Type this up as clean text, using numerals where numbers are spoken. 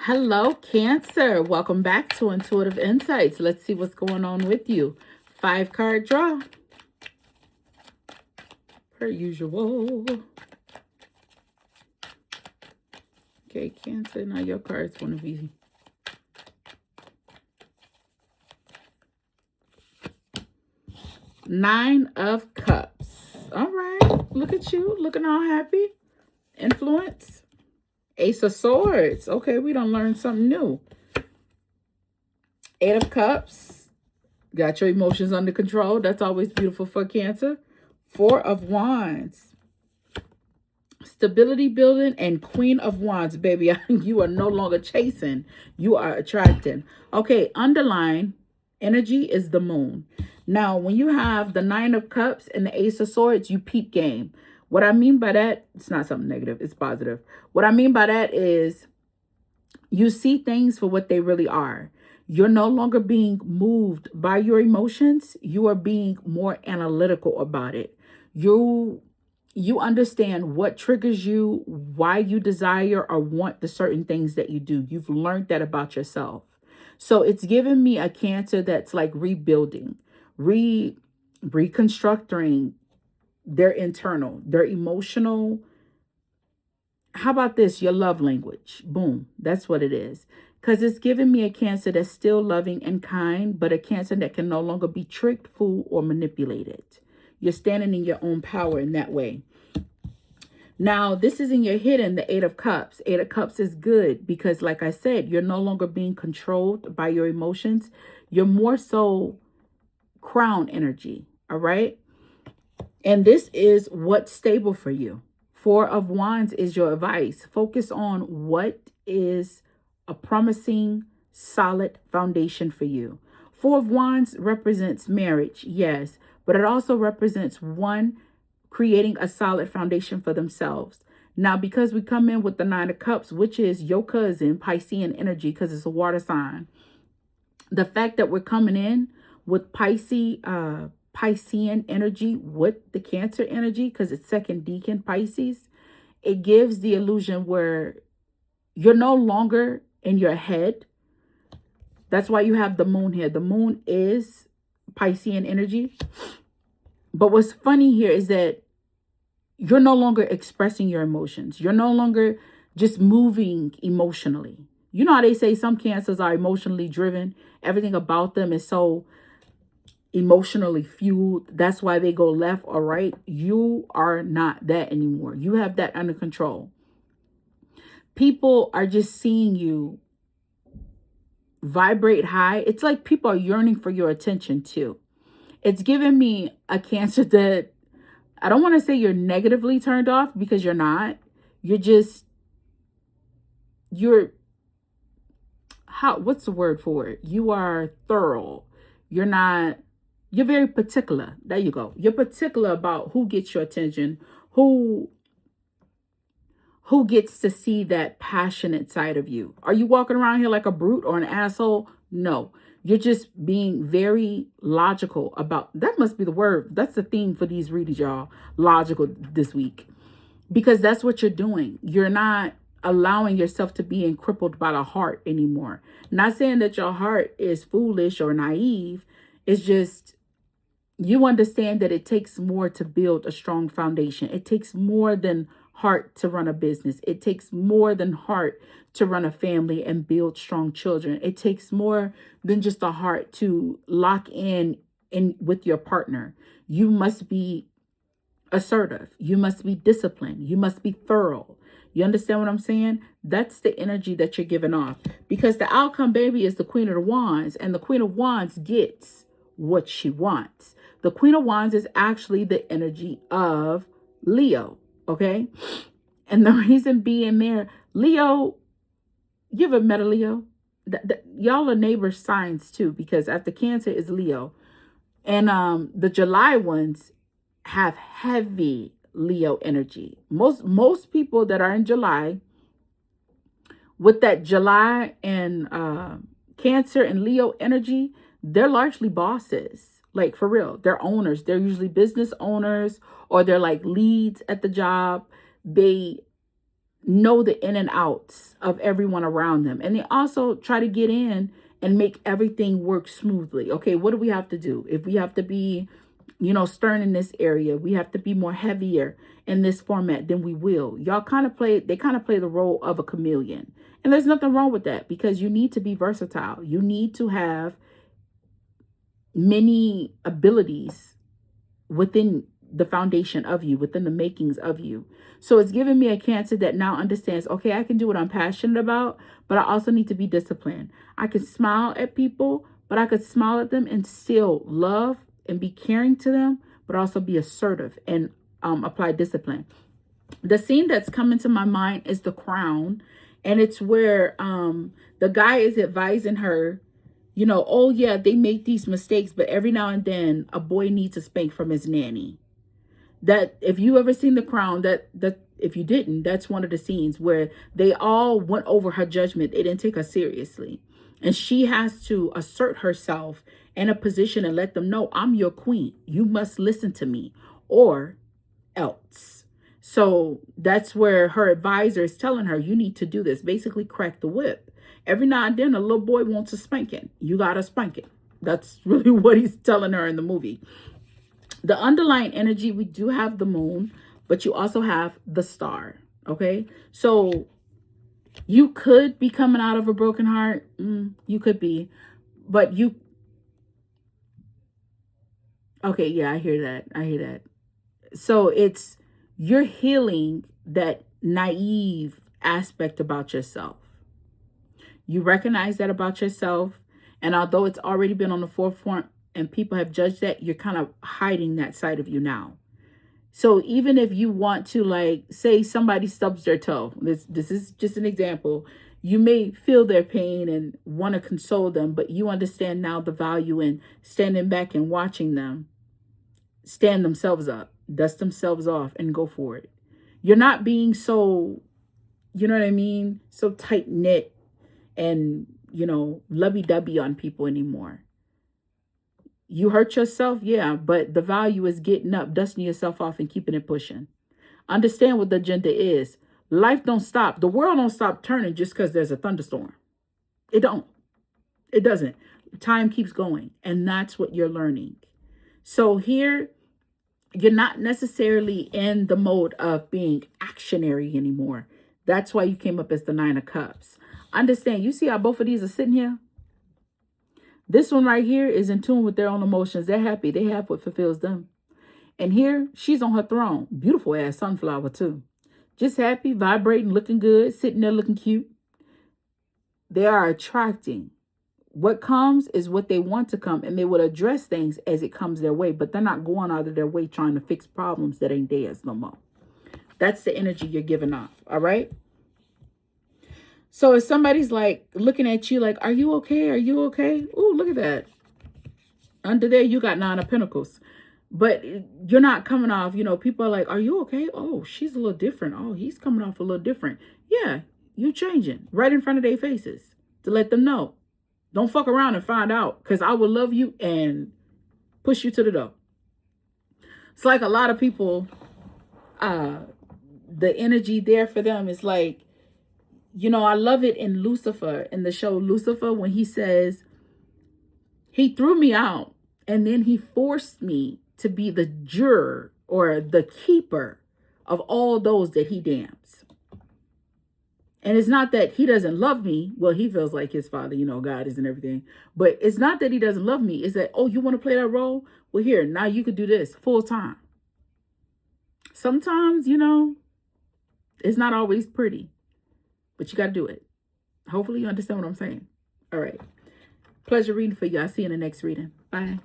Hello, Cancer. Welcome back to Intuitive Insights. Let's see what's going on with you. 5-card draw, per usual. Okay, Cancer. Now your cards want to be... Nine of Cups. All right. Look at you. Looking all happy. Influence. Ace of Swords. Okay, we done learned something new. 8 of Cups. Got your emotions under control. That's always beautiful for Cancer. 4 of Wands. Stability building and Queen of Wands, baby. You are no longer chasing. You are attracting. Okay, underline energy is the moon. Now, when you have the 9 of Cups and the Ace of Swords, you peep game. What I mean by that, it's not something negative. It's positive. What I mean by that is you see things for what they really are. You're no longer being moved by your emotions. You are being more analytical about it. You understand what triggers you, why you desire or want the certain things that you do. You've learned that about yourself. So it's giving me a Cancer that's like rebuilding, reconstructing their internal, their emotional. How about this? Your love language. Boom. That's what it is. Because it's giving me a Cancer that's still loving and kind, but a Cancer that can no longer be tricked, fooled, or manipulated. You're standing in your own power in that way. Now, this is in your hidden, the 8 of Cups. 8 of Cups is good because, like I said, you're no longer being controlled by your emotions. You're more so crown energy, all right? And this is what's stable for you. 4 of Wands is your advice. Focus on what is a promising, solid foundation for you. 4 of Wands represents marriage, yes, but it also represents one creating a solid foundation for themselves. Now, because we come in with the 9 of Cups, which is your cousin, Piscean energy, because it's a water sign. The fact that we're coming in with Piscean energy with the Cancer energy, because it's second decan Pisces, it gives the illusion where you're no longer in your head. That's why you have the moon here. The moon is Piscean energy. But what's funny here is that you're no longer expressing your emotions. You're no longer just moving emotionally. You know how they say some Cancers are emotionally driven. Everything about them is so emotionally fueled. That's why they go left or right. You are not that anymore. You have that under control. People are just seeing you vibrate high. It's like people are yearning for your attention too. It's giving me a Cancer that I don't want to say you're negatively turned off, because you're not. What's the word for it? You are thorough. You're very particular. There you go. You're particular about who gets your attention, who gets to see that passionate side of you. Are you walking around here like a brute or an asshole? No. You're just being very logical about, that must be the word. That's the theme for these readings, y'all. Logical this week. Because that's what you're doing. You're not allowing yourself to be crippled by the heart anymore. Not saying that your heart is foolish or naive. It's just you understand that it takes more to build a strong foundation. It takes more than heart to run a business. It takes more than heart to run a family and build strong children. It takes more than just a heart to lock in with your partner. You must be assertive. You must be disciplined. You must be thorough. You understand what I'm saying? That's the energy that you're giving off, because the outcome, baby, is the Queen of Wands, and the Queen of Wands gets what she wants. The Queen of Wands is actually the energy of Leo. Okay. And the reason being there, Leo, you ever met a Leo? Y'all are neighbor signs too, because after Cancer is Leo. And the July ones have heavy Leo energy. Most people that are in July, with that July and Cancer and Leo energy, they're largely bosses. Like, for real, they're owners. They're usually business owners, or they're like leads at the job. They know the in and outs of everyone around them. And they also try to get in and make everything work smoothly. Okay, what do we have to do? If we have to be, stern in this area, we have to be more heavier in this format, then we will. They kind of play the role of a chameleon. And there's nothing wrong with that, because you need to be versatile. You need to have many abilities within the foundation of you, within the makings of you. So it's giving me a Cancer that now understands, okay, I can do what I'm passionate about, but I also need to be disciplined. I can smile at people, but I could smile at them and still love and be caring to them, but also be assertive and apply discipline. The scene that's coming to my mind is The Crown. And it's where the guy is advising her, oh yeah, they make these mistakes, but every now and then a boy needs a spank from his nanny. That, if you ever seen The Crown, that if you didn't, that's one of the scenes where they all went over her judgment. They didn't take her seriously. And she has to assert herself in a position and let them know, I'm your queen. You must listen to me or else. So that's where her advisor is telling her, you need to do this. Basically, crack the whip. Every now and then, a little boy wants a spanking. You got to spank it. That's really what he's telling her in the movie. The underlying energy, we do have the moon, but you also have the star. Okay. So you could be coming out of a broken heart. You could be, but okay. Yeah, I hear that. So you're healing that naive aspect about yourself. You recognize that about yourself. And although it's already been on the forefront and people have judged that, you're kind of hiding that side of you now. So even if you want to, like, say somebody stubs their toe, this is just an example. You may feel their pain and want to console them, but you understand now the value in standing back and watching them stand themselves up, dust themselves off, and go for it. You're not being so, you know what I mean, so tight knit and, lovey-dovey on people anymore. You hurt yourself, yeah, but the value is getting up, dusting yourself off, and keeping it pushing. Understand what the agenda is. Life don't stop. The world don't stop turning just because there's a thunderstorm. It don't. It doesn't. Time keeps going, and that's what you're learning. So here, you're not necessarily in the mode of being actionary anymore. That's why you came up as the 9 of Cups. Understand, you see how both of these are sitting here? This one right here is in tune with their own emotions. They're happy. They have what fulfills them. And here, she's on her throne. Beautiful ass sunflower too. Just happy, vibrating, looking good, sitting there looking cute. They are attracting. What comes is what they want to come, and they will address things as it comes their way, but they're not going out of their way trying to fix problems that ain't theirs no more. That's the energy you're giving off, all right? So if somebody's like looking at you like, are you okay? Are you okay? Oh, look at that. Under there, you got 9 of Pentacles. But you're not coming off, people are like, are you okay? Oh, she's a little different. Oh, he's coming off a little different. Yeah, you changing right in front of their faces to let them know. Don't fuck around and find out, because I will love you and push you to the door. It's like a lot of people, the energy there for them is like, I love it in Lucifer, in the show Lucifer, when he says, he threw me out and then he forced me to be the juror or the keeper of all those that he damns. And it's not that he doesn't love me. Well, he feels like his father, God is and everything. But it's not that he doesn't love me. It's that, oh, you want to play that role? Well, here, now you could do this full time. Sometimes, it's not always pretty, but you got to do it. Hopefully you understand what I'm saying. All right. Pleasure reading for you. I'll see you in the next reading. Bye.